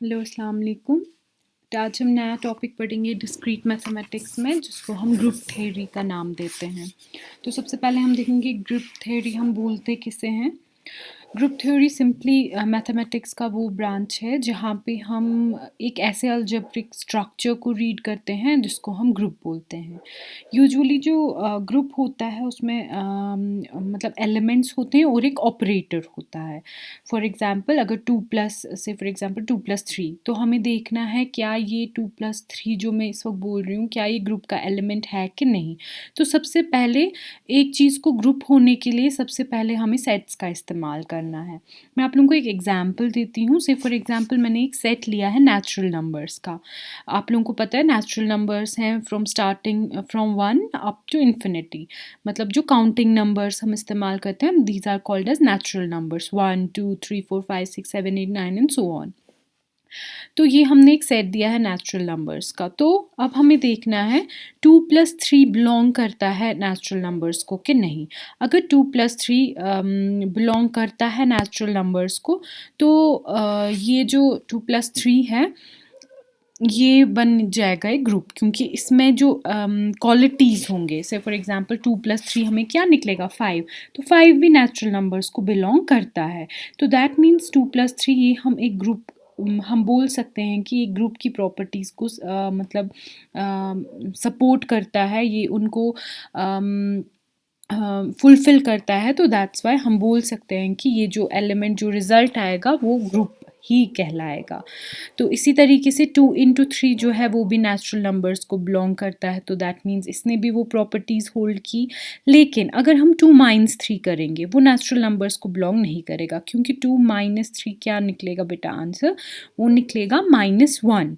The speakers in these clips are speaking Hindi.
हेलो अस्सलाम वालेकुम। तो आज हम नया टॉपिक पढ़ेंगे डिस्क्रीट मैथमेटिक्स में, जिसको हम ग्रुप थ्योरी का नाम देते हैं। तो सबसे पहले हम देखेंगे ग्रुप थ्योरी हम बोलते किसे हैं। ग्रुप थ्योरी सिंपली मैथमेटिक्स का वो ब्रांच है जहाँ पे हम एक ऐसे अलजेब्रिक स्ट्रक्चर को रीड करते हैं जिसको हम ग्रुप बोलते हैं। यूजुअली जो ग्रुप होता है उसमें मतलब एलिमेंट्स होते हैं और एक ऑपरेटर होता है। फॉर एग्जांपल अगर टू प्लस से फॉर एग्जांपल 2+3, तो हमें देखना है क्या ये 2+3 जो मैं इस वक्त बोल रही हूँ क्या ये ग्रुप का एलिमेंट है कि नहीं। तो सबसे पहले एक चीज़ को ग्रुप होने के लिए सबसे पहले हमें सेट्स का इस्तेमाल करना है। मैं आप लोगों को एक एग्जांपल देती हूँ। से फॉर एग्जांपल मैंने एक सेट लिया है नेचुरल नंबर्स का। आप लोगों को पता है नेचुरल नंबर्स हैं फ्रॉम 1 अप टू इन्फिनिटी। मतलब जो काउंटिंग नंबर्स हम इस्तेमाल करते हैं these are called as natural numbers 1 2 3 4 5 6 7 8 9 and so on. तो ये हमने एक सेट दिया है नेचुरल नंबर्स का। तो अब हमें देखना है 2+3 बिलोंग करता है नेचुरल नंबर्स को कि नहीं। अगर 2+3 बिलोंग करता है नेचुरल नंबर्स को, तो ये जो 2+3 है ये बन जाएगा एक ग्रुप, क्योंकि इसमें जो क्वालिटीज़ होंगे से फॉर एग्जांपल 2+3 हमें क्या निकलेगा 5। तो 5 भी नेचुरल नंबर्स को बिलोंग करता है। तो दैट मीन्स 2+3 ये हम एक ग्रुप हम बोल सकते हैं कि एक ग्रुप की प्रॉपर्टीज़ को मतलब सपोर्ट करता है, ये उनको फुलफ़िल करता है। तो दैट्स वाई हम बोल सकते हैं कि ये जो एलिमेंट जो रिज़ल्ट आएगा वो ग्रुप ही कहलाएगा। तो इसी तरीके से 2 into 3 जो है वो भी नेचुरल नंबर्स को बिलोंग करता है। तो दैट मीन्स इसने भी वो प्रॉपर्टीज़ होल्ड की। लेकिन अगर हम 2-3 करेंगे वो नेचुरल नंबर्स को बिलोंग नहीं करेगा, क्योंकि 2-3 क्या निकलेगा बेटा आंसर, वो निकलेगा -1।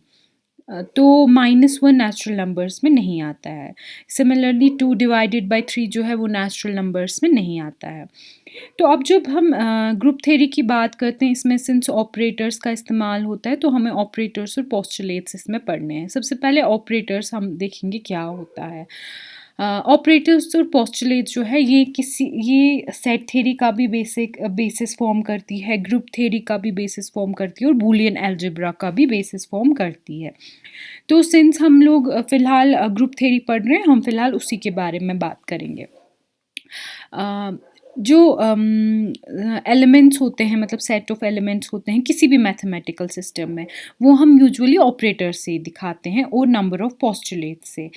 तो -1 नेचुरल नंबर्स में नहीं आता है। सिमिलरली 2/3 जो है वो नेचुरल नंबर्स में नहीं आता है। तो अब जब हम ग्रुप थ्योरी की बात करते हैं, इसमें सिंस ऑपरेटर्स का इस्तेमाल होता है तो हमें ऑपरेटर्स और पोस्टुलेट्स इसमें पढ़ने हैं। सबसे पहले ऑपरेटर्स हम देखेंगे क्या होता है। ऑपरेटर्स और पोस्टुलेट्स जो है ये सेट थ्योरी का भी बेसिस फॉर्म करती है, ग्रुप थ्योरी का भी बेसिस फॉर्म करती है और बूलियन अलजेब्रा का भी बेसिस फॉर्म करती है। तो सिंस हम लोग फ़िलहाल ग्रुप थ्योरी पढ़ रहे हैं, हम फ़िलहाल उसी के बारे में बात करेंगे। जो एलिमेंट्स होते हैं मतलब सेट ऑफ एलिमेंट्स होते हैं किसी भी मैथमेटिकल सिस्टम में, वो हम यूजुअली ऑपरेटर से दिखाते हैं और नंबर ऑफ पोस्टुलेट्स से।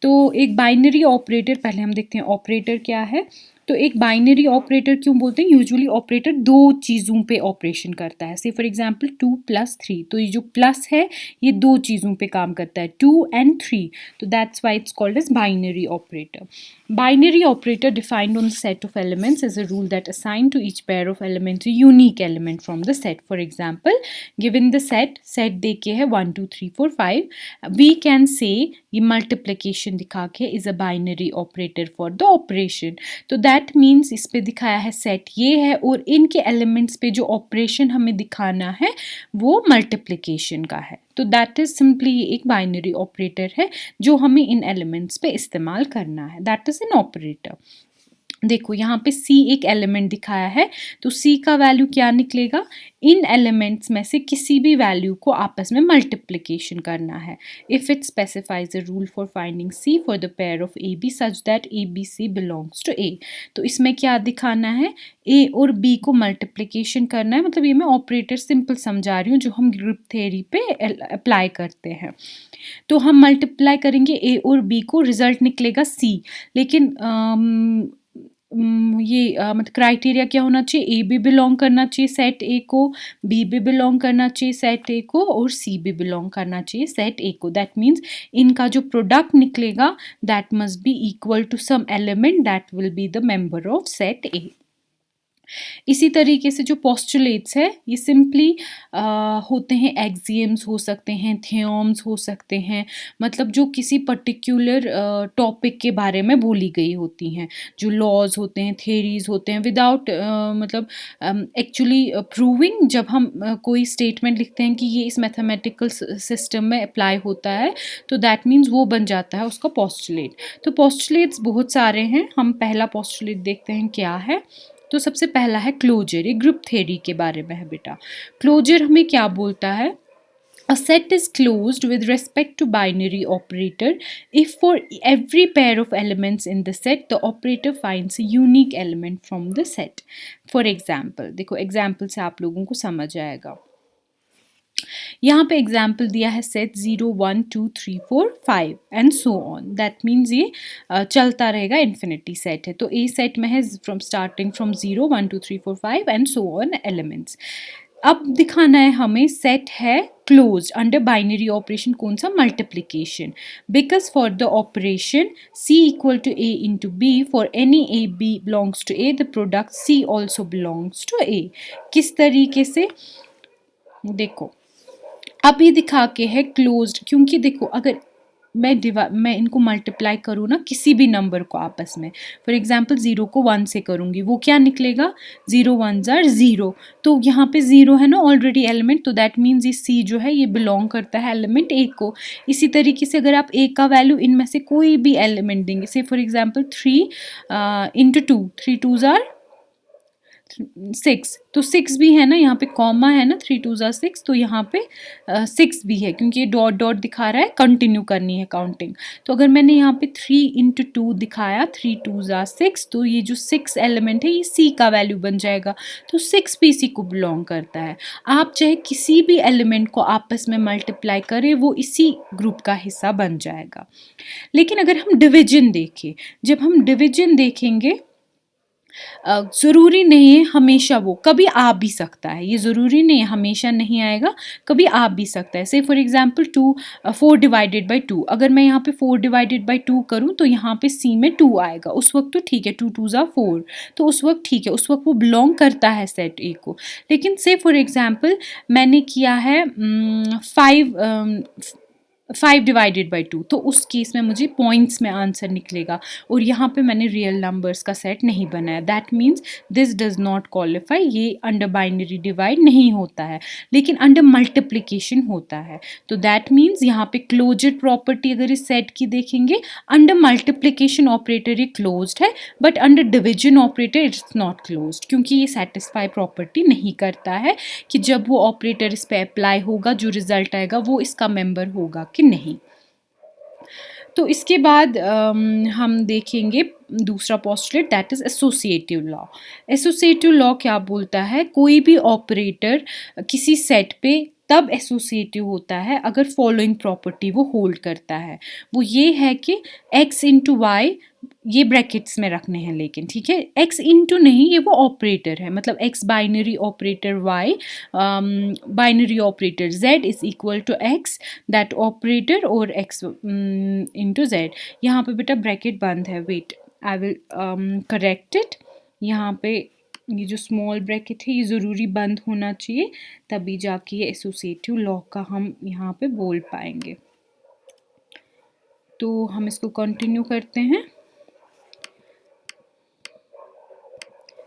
तो एक बाइनरी ऑपरेटर, पहले हम देखते हैं ऑपरेटर क्या है। तो एक बाइनरी ऑपरेटर क्यों बोलते हैं, यूजुअली ऑपरेटर दो चीज़ों पे ऑपरेशन करता है। से फॉर एग्जांपल 2+3, तो ये जो प्लस है ये दो चीज़ों पे काम करता है, 2 and 3। तो that's why it's called as binary operator. Binary operator defined on the set of elements is a rule that assign to each pair of elements a unique element from the set. For example, given the set देके है 1 2 3 4 5, we can say ये multiplication दिखा के is a binary operator for the operation. तो that means इस पे दिखाया है set ये है और इनके elements पे जो operation हमें दिखाना है वो multiplication का है। तो दैट इज़ सिंपली ये एक बाइनरी ऑपरेटर है जो हमें इन एलिमेंट्स पे इस्तेमाल करना है। That is an operator. देखो यहाँ पे C एक एलिमेंट दिखाया है, तो C का वैल्यू क्या निकलेगा, इन एलिमेंट्स में से किसी भी वैल्यू को आपस में मल्टीप्लिकेशन करना है। If it specifies a rule for finding C for the pair of AB such that ABC belongs to A। तो इसमें क्या दिखाना है, A और B को मल्टीप्लिकेशन करना है। मतलब ये मैं ऑपरेटर सिंपल समझा रही हूँ जो हम ग्रुप थ्योरी पे अप्लाई करते हैं। तो हम मल्टीप्लाई करेंगे A और B को, रिजल्ट निकलेगा C। लेकिन ये मतलब क्राइटेरिया क्या होना चाहिए, ए भी बिलोंग करना चाहिए सेट ए को, बी भी बिलोंग करना चाहिए सेट ए को और सी भी बिलोंग करना चाहिए सेट ए को। दैट मीन्स इनका जो प्रोडक्ट निकलेगा that must be equal to some element that will be the member of set A. इसी तरीके से जो पोस्टुलेट्स है ये सिंपली होते हैं, एक्सियम्स हो सकते हैं, थ्योरम्स हो सकते हैं, मतलब जो किसी पर्टिकुलर टॉपिक के बारे में बोली गई होती हैं, जो लॉज होते हैं, थेरीज होते हैं, विदाउट मतलब एक्चुअली प्रूविंग। जब हम कोई स्टेटमेंट लिखते हैं कि ये इस मैथमेटिकल सिस्टम में अप्लाई होता है तो दैट मीन्स वो बन जाता है उसका पोस्टुलेट। तो पोस्टुलेट्स बहुत सारे हैं, हम पहला पोस्टुलेट देखते हैं क्या है। तो सबसे पहला है क्लोजर, ये ग्रुप थ्योरी के बारे में है बेटा। क्लोजर हमें क्या बोलता है, A set is closed with respect to binary operator if for every pair of elements in the set the operator finds a unique element from the set. For example, देखो example से आप लोगों को समझ आएगा. यहाँ पे एग्जाम्पल दिया है set 0 1 2 3 4 5 and so on. That means ये चलता रहेगा, इन्फिनिटी सेट है. तो ए सेट में है from starting from 0 1 2 3 4 5 and so on elements. अब दिखाना है हमें सेट है क्लोज्ड अंडर बाइनरी ऑपरेशन. कौन सा? Multiplication. Because for the operation C equal to A into B for any A B belongs to A the product C also belongs to A. किस तरीके से? देखो अब ये दिखा के है क्लोज्ड, क्योंकि देखो अगर मैं इनको मल्टीप्लाई करूँ ना किसी भी नंबर को आपस में, फॉर एग्जांपल 0 को 1 से करूँगी, वो क्या निकलेगा? 0 1s are 0. तो यहाँ पे 0 है ना ऑलरेडी एलिमेंट, तो दैट मीन्स ये C जो है ये बिलोंग करता है एलिमेंट A को. इसी तरीके से अगर आप A का वैल्यू इनमें से कोई भी एलिमेंट देंगे, से for example 3 into 2, 3 2s are 6, तो 6 भी है ना, यहाँ पे कॉमा है ना, 3 2s are 6, तो यहाँ पे 6 भी है क्योंकि ये डॉट डॉट दिखा रहा है, कंटिन्यू करनी है काउंटिंग. तो अगर मैंने यहाँ पे 3 इंटू 2 दिखाया, 3 2s are 6, तो ये जो 6 एलिमेंट है ये C का वैल्यू बन जाएगा. तो 6 भी C को बिलोंग करता है. आप चाहे किसी भी एलिमेंट को आपस में मल्टीप्लाई करें, वो इसी ग्रुप का हिस्सा बन जाएगा. लेकिन अगर हम डिविजन देखें, जब हम डिविजन देखेंगे, ज़रूरी नहीं है हमेशा, वो कभी आ भी सकता है, ये ज़रूरी नहीं है हमेशा नहीं आएगा, कभी आ भी सकता है. से फॉर एग्जांपल 4 डिवाइडेड बाई 2, अगर मैं यहाँ पे 4 डिवाइडेड बाई 2 करूँ तो यहाँ पे C में 2 आएगा, उस वक्त तो ठीक है, 2 2s are 4, तो उस वक्त ठीक है, उस वक्त वो बिलोंग करता है सेट A को. लेकिन से फॉर एग्जांपल मैंने किया है 5 डिवाइडेड बाई 2, तो उस केस में मुझे पॉइंट्स में आंसर निकलेगा, और यहाँ पे मैंने रियल नंबर्स का सेट नहीं बनाया. That means this does not qualify, ये अंडर बाइनरी डिवाइड नहीं होता है, लेकिन अंडर मल्टीप्लिकेशन होता है. तो दैट मीन्स यहाँ पे क्लोजर प्रॉपर्टी अगर इस सेट की देखेंगे, अंडर मल्टीप्लिकेशन ऑपरेटर ये क्लोज्ड है, but under division operator it's not closed, क्योंकि ये सेटिस्फाई प्रॉपर्टी नहीं करता है कि जब वो ऑपरेटर इस पे अप्लाई होगा, जो रिजल्ट आएगा वो इसका मेंबर होगा कि नहीं. तो इसके बाद हम देखेंगे दूसरा postulate, that is associative law. Associative law क्या बोलता है? कोई भी ऑपरेटर किसी सेट पे तब एसोसिएटिव होता है अगर फॉलोइंग प्रॉपर्टी वो होल्ड करता है. वो ये है कि x इंटू वाई, ये ब्रैकेट्स में रखने हैं लेकिन, ठीक है, x इंटू नहीं, ये वो ऑपरेटर है, मतलब x binary operator y, binary operator z is equal to x, that operator, और x इंटू z. यहाँ पे बेटा ब्रैकेट बंद है, wait I will correct it. यहाँ पे ये जो स्मॉल ब्रैकेट है ये ज़रूरी बंद होना चाहिए, तभी जाके ये एसोसिएटिव लॉ का हम यहाँ पे बोल पाएंगे. तो हम इसको कंटिन्यू करते हैं.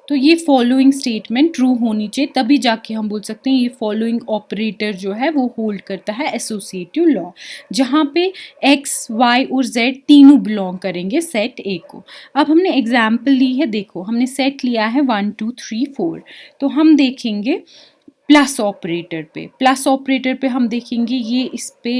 तो ये फॉलोइंग स्टेटमेंट ट्रू होनी चाहिए, तभी जाके हम बोल सकते हैं ये फॉलोइंग ऑपरेटर जो है वो होल्ड करता है एसोसिएटिव लॉ, जहाँ पे x, y और z तीनों बिलोंग करेंगे सेट A को. अब हमने एग्जाम्पल ली है, देखो हमने सेट लिया है 1 2 3 4, तो हम देखेंगे प्लस ऑपरेटर पे. प्लस ऑपरेटर पे हम देखेंगे ये इस पे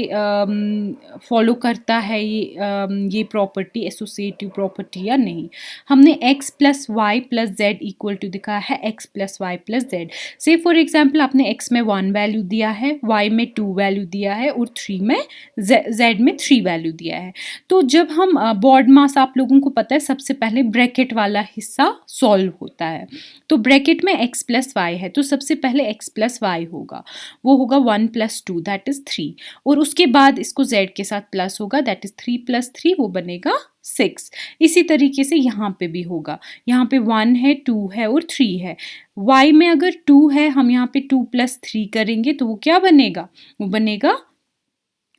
फॉलो करता है ये प्रॉपर्टी, एसोसिएटिव प्रॉपर्टी या नहीं. हमने x plus y plus z equal to दिखा है x plus y plus z. Say for example आपने x में 1 वैल्यू दिया है, y में 2 वैल्यू दिया है, और 3 में z में 3 वैल्यू दिया है. तो जब हम बॉड मास, आप लोगों को पता है सबसे पहले ब्रैकेट वाला हिस्सा सॉल्व होता है. तो ब्रैकेट में x प्लस वाई है, तो सबसे पहले x प्लस वाई होगा, वो होगा 1 प्लस 2 दैट इज 3, और उसके बाद इसको z के साथ प्लस होगा, दैट इज 3 प्लस 3, वो बनेगा 6. इसी तरीके से यहाँ पे भी होगा, यहाँ पे 1 है, 2 है और 3 है. y में अगर 2 है, हम यहाँ पे 2 प्लस 3 करेंगे तो वो क्या बनेगा? वो बनेगा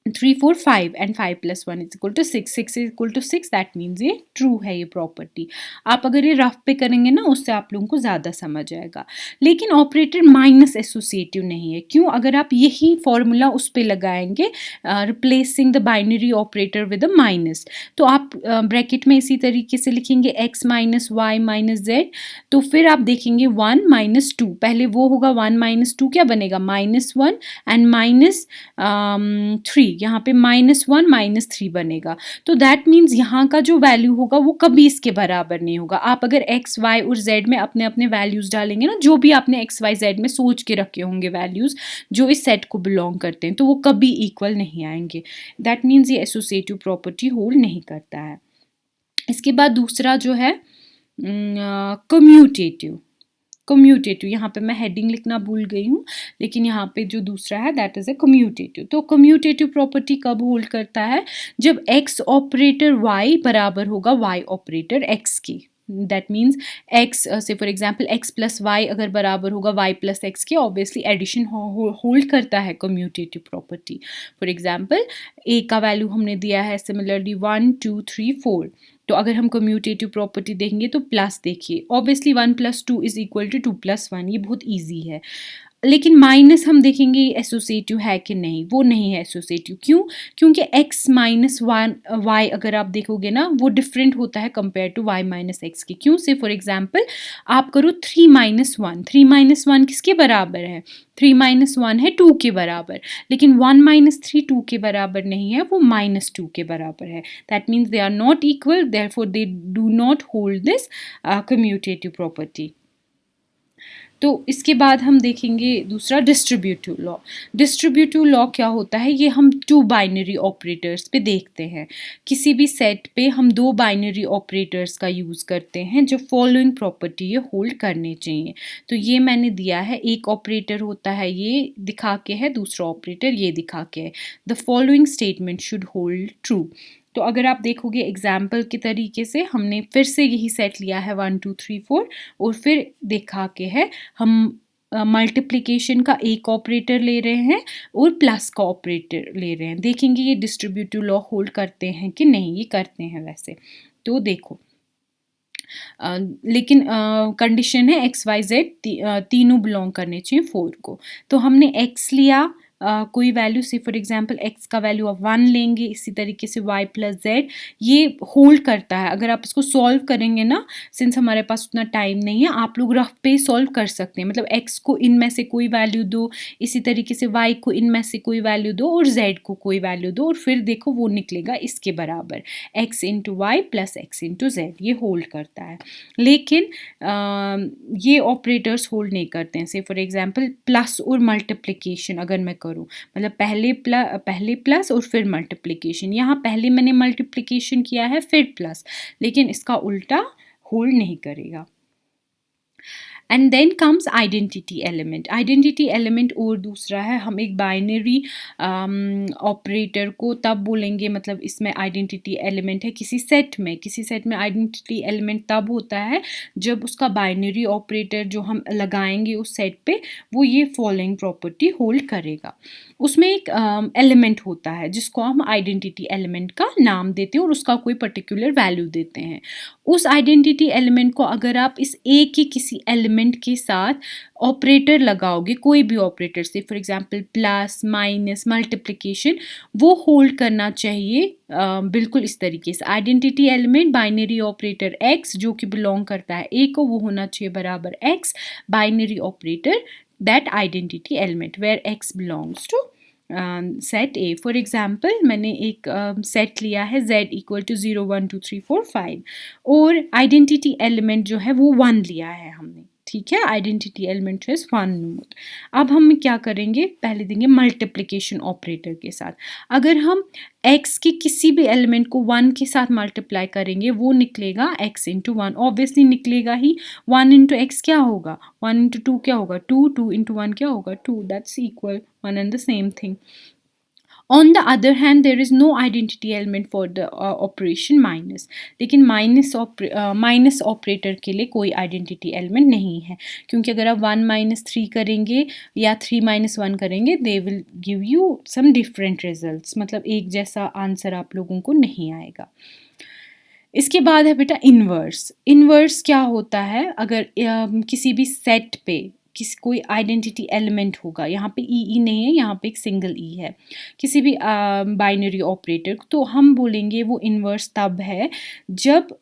3 4 5 and 5 plus 1 is equal to 6, 6 is equal to 6, that means ये ट्रू है ये प्रॉपर्टी। आप अगर ये रफ पे करेंगे ना उससे आप लोगों को ज़्यादा समझ आएगा। लेकिन ऑपरेटर माइनस एसोसिएटिव नहीं है, क्यों? अगर आप यही फॉर्मूला उस पर लगाएंगे replacing the binary operator with a minus, तो आप ब्रैकेट में इसी तरीके से लिखेंगे x minus y minus z, तो फिर आप देखेंगे 1 माइनस 2, पहले वो होगा 1 माइनस 2 क्या बनेगा -1 एंड माइनस 3, यहाँ पे -1 -3 बनेगा। तो दैट मीन्स यहाँ का जो वैल्यू होगा वो कभी इसके बराबर नहीं होगा। आप अगर x y और z में अपने अपने वैल्यूज़ डालेंगे ना, जो भी आपने x y z में सोच के रखे होंगे वैल्यूज़ जो इस सेट को बिलोंग करते हैं, तो वो कभी इक्वल नहीं आएंगे। दैट मीन्स ये एसोसिएटिव प्रॉपर्टी होल्ड नहीं करता है। इसके बाद दूसरा जो है कम्यूटेटिव। कम्यूटेटिव, यहाँ पे मैं हेडिंग लिखना भूल गई हूँ, लेकिन यहाँ पे जो दूसरा है दैट इज ए कम्यूटेटिव। तो कम्यूटेटिव प्रॉपर्टी कब होल्ड करता है? जब x ऑपरेटर y बराबर होगा y ऑपरेटर x की। That means x say for example x plus y अगर बराबर होगा y प्लस एक्स के, ऑब्वियसली एडिशन होल्ड करता है commutative property. For example a का वैल्यू हमने दिया है सिमिलरली 1 2 3 4, तो अगर हम कम्यूटेटिव प्रॉपर्टी देखेंगे तो प्लस देखिए, ऑब्वियसली 1 + 2 इज इक्वल टू 2 + 1, ये बहुत ईजी है। लेकिन माइनस हम देखेंगे एसोसिएटिव है कि नहीं, वो नहीं है एसोसिएटिव। क्यों? क्योंकि x माइनस वन वाई अगर आप देखोगे ना वो डिफरेंट होता है compare to y minus x के। क्यों? से फॉर एग्जाम्पल आप करो 3 - 1, 3 - 1 किसके बराबर है? 3 - 1 है 2 के बराबर, लेकिन 1 - 3 2 के बराबर नहीं है, वो -2 के बराबर है। That means they are not equal, therefore they do not hold this commutative property. तो इसके बाद हम देखेंगे दूसरा डिस्ट्रीब्यूटिव लॉ। डिस्ट्रीब्यूटिव लॉ क्या होता है? ये हम 2 बाइनरी ऑपरेटर्स पे देखते हैं। किसी भी सेट पे हम 2 बाइनरी ऑपरेटर्स का यूज़ करते हैं जो फॉलोइंग प्रॉपर्टी ये होल्ड करने चाहिए। तो ये मैंने दिया है, एक ऑपरेटर होता है ये दिखा के है, दूसरा ऑपरेटर ये दिखा के है। The following statement should hold true. तो अगर आप देखोगे एग्जाम्पल के तरीके से हमने फिर से यही सेट लिया है 1 2 3 4 और फिर देखा के है हम मल्टीप्लिकेशन का एक ऑपरेटर ले रहे हैं और प्लस का ऑपरेटर ले रहे हैं। देखेंगे ये डिस्ट्रीब्यूटिव लॉ होल्ड करते हैं कि नहीं, ये करते हैं वैसे। तो देखो लेकिन कंडीशन है एक्स वाई जेड तीनों बिलोंग करने चाहिए 4 को। तो हमने x लिया, कोई वैल्यू से फॉर एग्जांपल x का वैल्यू आप 1 लेंगे, इसी तरीके से y प्लस जेड ये होल्ड करता है। अगर आप इसको सॉल्व करेंगे ना, सिंस हमारे पास उतना टाइम नहीं है, आप लोग रफ पे सॉल्व कर सकते हैं। मतलब x को इनमें से कोई वैल्यू दो, इसी तरीके से y को इनमें से कोई वैल्यू दो और z को कोई वैल्यू दो, और फिर देखो वो निकलेगा इसके बराबर x into y plus x into z, ये होल्ड करता है। लेकिन ये ऑपरेटर्स होल्ड नहीं करते हैं। से फॉर एग्जांपल प्लस और मल्टीप्लिकेशन अगर मैं करूँ, मतलब पहले प्लस और फिर मल्टीप्लिकेशन, यहाँ पहले मैंने मल्टीप्लिकेशन किया है फिर प्लस, लेकिन इसका उल्टा होल्ड नहीं करेगा। And then comes identity element. Identity element और दूसरा है, हम एक बाइनरी ऑपरेटर को तब बोलेंगे, मतलब इसमें आइडेंटिटी एलिमेंट है किसी सेट में आइडेंटिटी एलिमेंट तब होता है जब उसका बाइनरी ऑपरेटर जो हम लगाएंगे उस सेट पे वो ये फॉलोइंग प्रॉपर्टी होल्ड करेगा। उसमें एक एलिमेंट होता है जिसको हम आइडेंटिटी एलिमेंट का नाम देते हैं और उसका कोई पर्टिकुलर वैल्यू देते हैं। उस आइडेंटिटी एलिमेंट को अगर आप इस ए के किसी एलिमेंट के साथ ऑपरेटर लगाओगे, कोई भी ऑपरेटर से for example plus minus multiplication, वो होल्ड करना चाहिए बिल्कुल इस तरीके से। Identity element binary operator x जो कि बिलोंग करता है a को, वो होना चाहिए बराबर x binary operator that identity element where x belongs to set A. For example मैंने एक सेट लिया है z इक्वल टू 0 1 2 3 4 5 और आइडेंटिटी एलिमेंट जो है वो 1 लिया है हमने, ठीक है। Identity element is 1 note. अब हम क्या करेंगे, पहले देंगे मल्टीप्लिकेशन ऑपरेटर के साथ। अगर हम x के किसी भी एलिमेंट को 1 के साथ मल्टीप्लाई करेंगे वो निकलेगा x इंटू 1, ऑब्वियसली निकलेगा ही। 1 इंटू एक्स क्या होगा, 1 इंटू 2 क्या होगा 2, 2 इंटू 1 क्या होगा 2, that's equal 1 and the same thing. On the other hand there is no identity element for the operation minus, लेकिन माइनस ऑपरेटर के लिए कोई आइडेंटिटी एलिमेंट नहीं है, क्योंकि अगर आप 1 - 3 करेंगे या 3 - 1 करेंगे they will give you some different results, मतलब एक जैसा आंसर आप लोगों को नहीं आएगा। इसके बाद है बेटा इन्वर्स। इन्वर्स क्या होता है, अगर किसी भी सेट पे कोई आइडेंटिटी एलिमेंट होगा, यहाँ पे ई नहीं है, यहाँ पे एक सिंगल ई है, किसी भी बाइनरी ऑपरेटर, तो हम बोलेंगे वो इन्वर्स तब है जब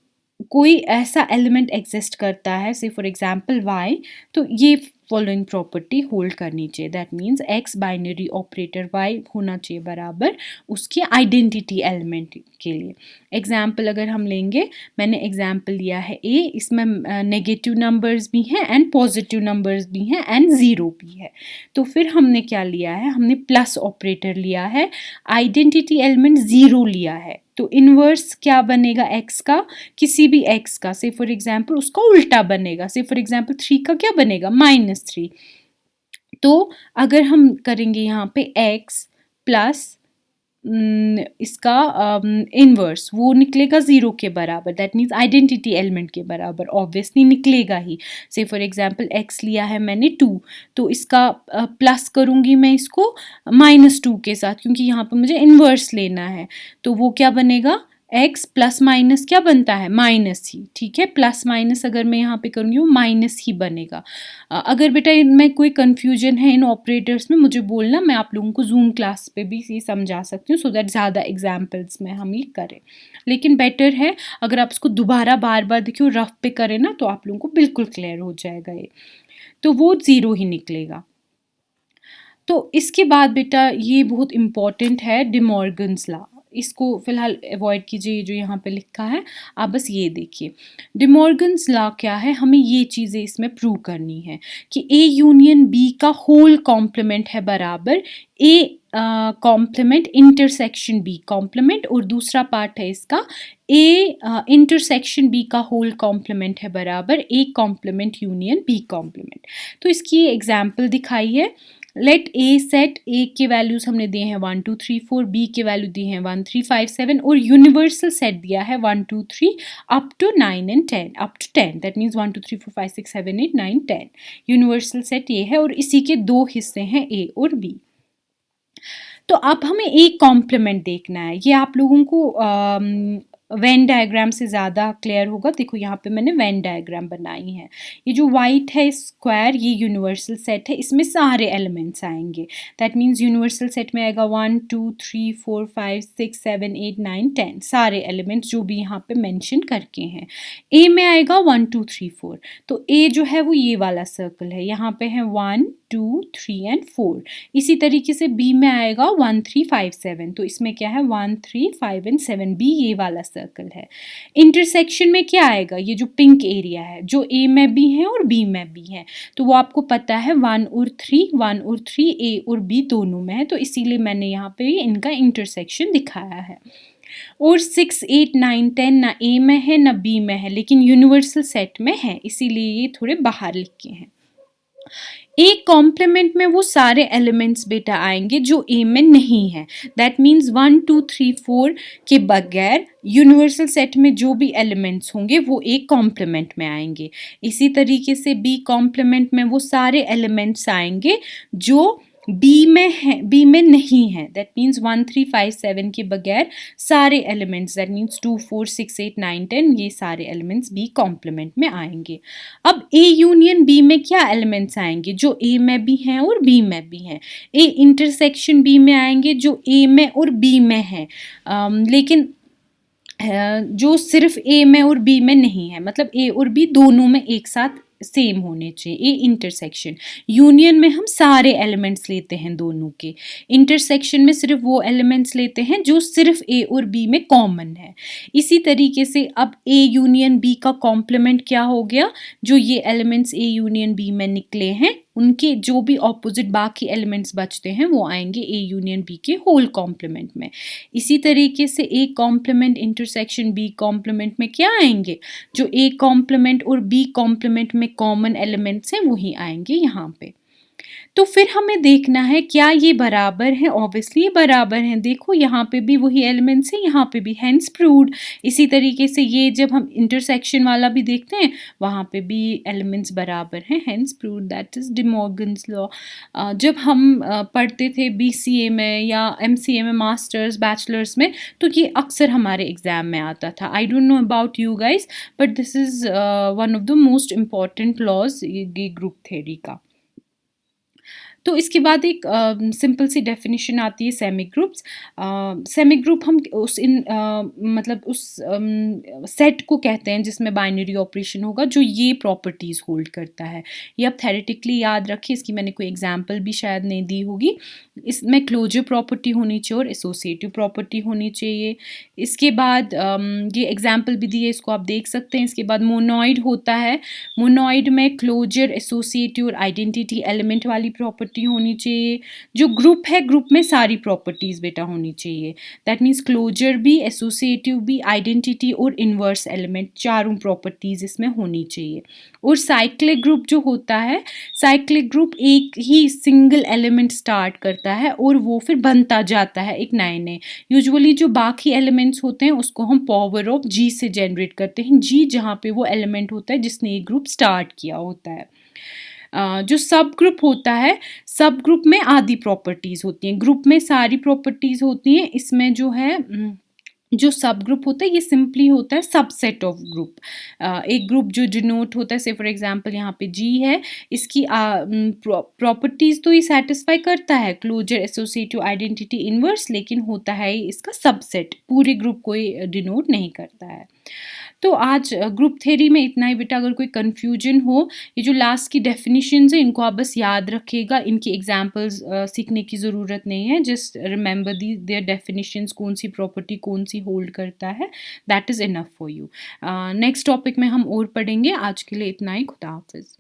कोई ऐसा एलिमेंट एग्जिस्ट करता है, से फॉर एग्जांपल वाई, तो ये फॉलोइंग प्रॉपर्टी होल्ड करनी चाहिए, that means x binary operator y होना चाहिए बराबर उसके आइडेंटिटी एलिमेंट के लिए। एग्जाम्पल अगर हम लेंगे, मैंने एग्जाम्पल लिया है ए, इसमें नेगेटिव नंबर्स भी हैं एंड पॉजिटिव नंबर्स भी हैं एंड ज़ीरो भी है, तो फिर हमने क्या लिया है, हमने प्लस ऑपरेटर लिया है, आइडेंटिटी एलिमेंट ज़ीरो लिया है, तो इन्वर्स क्या बनेगा एक्स का, किसी भी एक्स का, से फॉर एग्जांपल उसका उल्टा बनेगा, से फॉर एग्जांपल 3 का क्या बनेगा -3। तो अगर हम करेंगे यहाँ पे एक्स प्लस इसका इन्वर्स, वो निकलेगा ज़ीरो के बराबर, दैट मीन्स आइडेंटिटी एलिमेंट के बराबर ऑब्वियसली निकलेगा ही। से फॉर एग्जांपल एक्स लिया है मैंने 2, तो इसका प्लस करूँगी मैं इसको -2 के साथ, क्योंकि यहाँ पे मुझे इन्वर्स लेना है, तो वो क्या बनेगा, एक्स प्लस माइनस क्या बनता है, माइनस ही, ठीक है, प्लस माइनस अगर मैं यहाँ पे करूँगी वो माइनस ही बनेगा। अगर बेटा इनमें कोई कन्फ्यूजन है इन ऑपरेटर्स में मुझे बोलना, मैं आप लोगों को जूम क्लास पे भी ये समझा सकती हूँ, सो दैट ज़्यादा एग्जाम्पल्स में हम ये करें, लेकिन बेटर है अगर आप इसको दोबारा बार बार देखिए रफ पे करें ना, तो आप लोगों को बिल्कुल क्लियर हो जाएगा ये, तो वो ज़ीरो ही निकलेगा। तो इसके बाद बेटा ये बहुत इम्पॉर्टेंट है डिमॉर्गन्स लॉ, इसको फिलहाल अवॉइड कीजिए, जो यहाँ पे लिखा है आप बस ये देखिए। डिमॉर्गन्स लॉ क्या है, हमें ये चीज़ें इसमें प्रूव करनी है कि ए यूनियन बी का होल कॉम्प्लीमेंट है बराबर A complement intersection B complement, और दूसरा पार्ट है इसका ए इंटरसेक्शन बी का होल कॉम्प्लीमेंट है बराबर A complement union B complement. तो इसकी एग्जाम्पल दिखाई है, लेट ए सेट, ए के वैल्यूज़ हमने दिए हैं 1 2 3 4, बी के वैल्यू दिए हैं 1 3 5 7, और यूनिवर्सल सेट दिया है 1 2 3 up to 9 and 10, up to 10, दैट मीन्स 1 2 3 4 5 6 7 8 9 10, यूनिवर्सल सेट ये है, और इसी के दो हिस्से हैं ए और बी। तो अब हमें एक कॉम्प्लीमेंट देखना है, ये आप लोगों को वेन डायग्राम से ज़्यादा क्लियर होगा। देखो यहाँ पे मैंने वेन डायग्राम बनाई है, ये जो वाइट है स्क्वायर ये यूनिवर्सल सेट है, इसमें सारे एलिमेंट्स आएंगे, दैट मीन्स यूनिवर्सल सेट में आएगा 1 2 3 4 5 6 7 8 9 10, सारे एलिमेंट्स जो भी यहाँ पे मेंशन करके हैं। ए में आएगा 1 2 3 4, तो ए जो है वो ये वाला सर्कल है, यहाँ पे है 1 2 3 एंड 4। इसी तरीके से बी में आएगा 1 3 5 7, तो इसमें क्या है 1 3 5 एंड 7, बी ये वाला सर्कल है। इंटरसेक्शन में क्या आएगा, ये जो पिंक एरिया है जो ए में भी है और बी में भी है, तो वो आपको पता है 1 और 3 ए और बी दोनों में है, तो इसीलिए मैंने यहाँ पे इनका इंटरसेक्शन दिखाया है। और 6 8 9 10 ना ए में है ना बी में है, लेकिन यूनिवर्सल सेट में है, इसीलिए ये थोड़े बाहर लिखे हैं। एक कॉम्प्लीमेंट में वो सारे एलिमेंट्स बेटा आएंगे जो ए में नहीं है, दैट मीन्स 1 2 3 4 के बगैर यूनिवर्सल सेट में जो भी एलिमेंट्स होंगे वो एक कॉम्प्लीमेंट में आएंगे। इसी तरीके से बी कॉम्प्लीमेंट में वो सारे एलिमेंट्स आएंगे जो बी में है, बी में नहीं है, दैट मीन्स 1 3 5 7 के बगैर सारे एलिमेंट्स, दैट मीन्स 2 4 6 8 9 10, ये सारे एलिमेंट्स बी कॉम्प्लीमेंट में आएंगे। अब ए यूनियन बी में क्या एलिमेंट्स आएंगे, जो ए में भी हैं और बी में भी हैं। ए इंटरसेक्शन बी में आएंगे जो ए में और बी में है, लेकिन जो सिर्फ ए में और बी में नहीं है, मतलब ए और बी दोनों में एक साथ सेम होने चाहिए। ए इंटरसेक्शन, यूनियन में हम सारे एलिमेंट्स लेते हैं दोनों के, इंटरसेक्शन में सिर्फ वो एलिमेंट्स लेते हैं जो सिर्फ ए और बी में कॉमन है। इसी तरीके से अब ए यूनियन बी का कॉम्प्लीमेंट क्या हो गया, जो ये एलिमेंट्स ए यूनियन बी में निकले हैं उनके जो भी ऑपोजिट बाकी एलिमेंट्स बचते हैं वो आएंगे ए यूनियन बी के होल कॉम्प्लीमेंट में। इसी तरीके से A complement intersection B complement में क्या आएंगे, जो ए कॉम्प्लीमेंट और बी कॉम्प्लीमेंट में कॉमन एलिमेंट्स हैं वही आएंगे यहाँ पे। तो फिर हमें देखना है क्या ये बराबर हैं, ऑब्वियसली ये बराबर हैं। देखो यहाँ पे भी वही एलिमेंट्स हैं, यहाँ पे भी, हेंस प्रूव्ड। इसी तरीके से ये जब हम इंटरसेक्शन वाला भी देखते हैं, वहाँ पे भी एलिमेंट्स बराबर हैं, hence proved, that is day Morgan's law. जब हम पढ़ते थे बीसीए में या एमसीए में, मास्टर्स बैचलर्स में, तो ये अक्सर हमारे एग्ज़ाम में आता था। I don't know about you guys, but this is one of the most important laws ये ग्रुप थ्योरी का। तो इसके बाद एक सिंपल सी डेफिनेशन आती है सेमी ग्रुप्स। सेमी ग्रुप हम उस मतलब उस सेट को कहते हैं जिसमें बाइनरी ऑपरेशन होगा, जो ये प्रॉपर्टीज़ होल्ड करता है। ये आप थेरेटिकली याद रखिए, इसकी मैंने कोई एग्जांपल भी शायद नहीं दी होगी। इसमें क्लोजर प्रॉपर्टी होनी चाहिए और एसोसिएटिव प्रॉपर्टी होनी चाहिए। इसके बाद ये एग्जाम्पल भी दी है, इसको आप देख सकते हैं। इसके बाद मोनोइड होता है, मोनोइड में क्लोजर, एसोसिएटिव और आइडेंटिटी एलिमेंट वाली प्रॉपर्टी होनी चाहिए। जो ग्रुप है, ग्रुप में सारी प्रॉपर्टीज़ बेटा होनी चाहिए। दैट मीन्स क्लोजर भी, एसोसिएटिव भी, आइडेंटिटी और इन्वर्स एलिमेंट, चारों प्रॉपर्टीज़ इसमें होनी चाहिए। और साइक्लिक ग्रुप जो होता है, साइक्लिक ग्रुप एक ही सिंगल एलिमेंट स्टार्ट करता है और वो फिर बनता जाता है एक नए नए। यूजुअली जो बाकी एलिमेंट्स होते हैं उसको हम पावर ऑफ जी से जनरेट करते हैं, जी जहाँ पे वो एलिमेंट होता है जिसने ये ग्रुप स्टार्ट किया होता है। जो सब ग्रुप होता है, सब ग्रुप में आधी प्रॉपर्टीज़ होती हैं, ग्रुप में सारी प्रॉपर्टीज़ होती हैं। इसमें जो है जो सब ग्रुप होता है, ये सिंपली होता है सबसेट ऑफ ग्रुप। एक ग्रुप जो डिनोट होता है, से फॉर एग्जांपल यहाँ पे जी है, इसकी प्रॉपर्टीज़ तो ये सेटिस्फाई करता है, क्लोजर, एसोसिएटिव, आइडेंटिटी, इनवर्स, लेकिन होता है इसका सबसेट, पूरे ग्रुप को ये डिनोट नहीं करता है। तो आज ग्रुप थ्योरी में इतना ही बेटा। अगर कोई कन्फ्यूजन हो, ये जो लास्ट की डेफिनेशंस हैं इनको आप बस याद रखिएगा, इनकी एग्जांपल्स सीखने की ज़रूरत नहीं है। Just remember the their definitions, कौन सी प्रॉपर्टी कौन सी होल्ड करता है, that is enough for you. Next topic में हम और पढ़ेंगे। आज के लिए इतना ही। खुदा हाफिज़।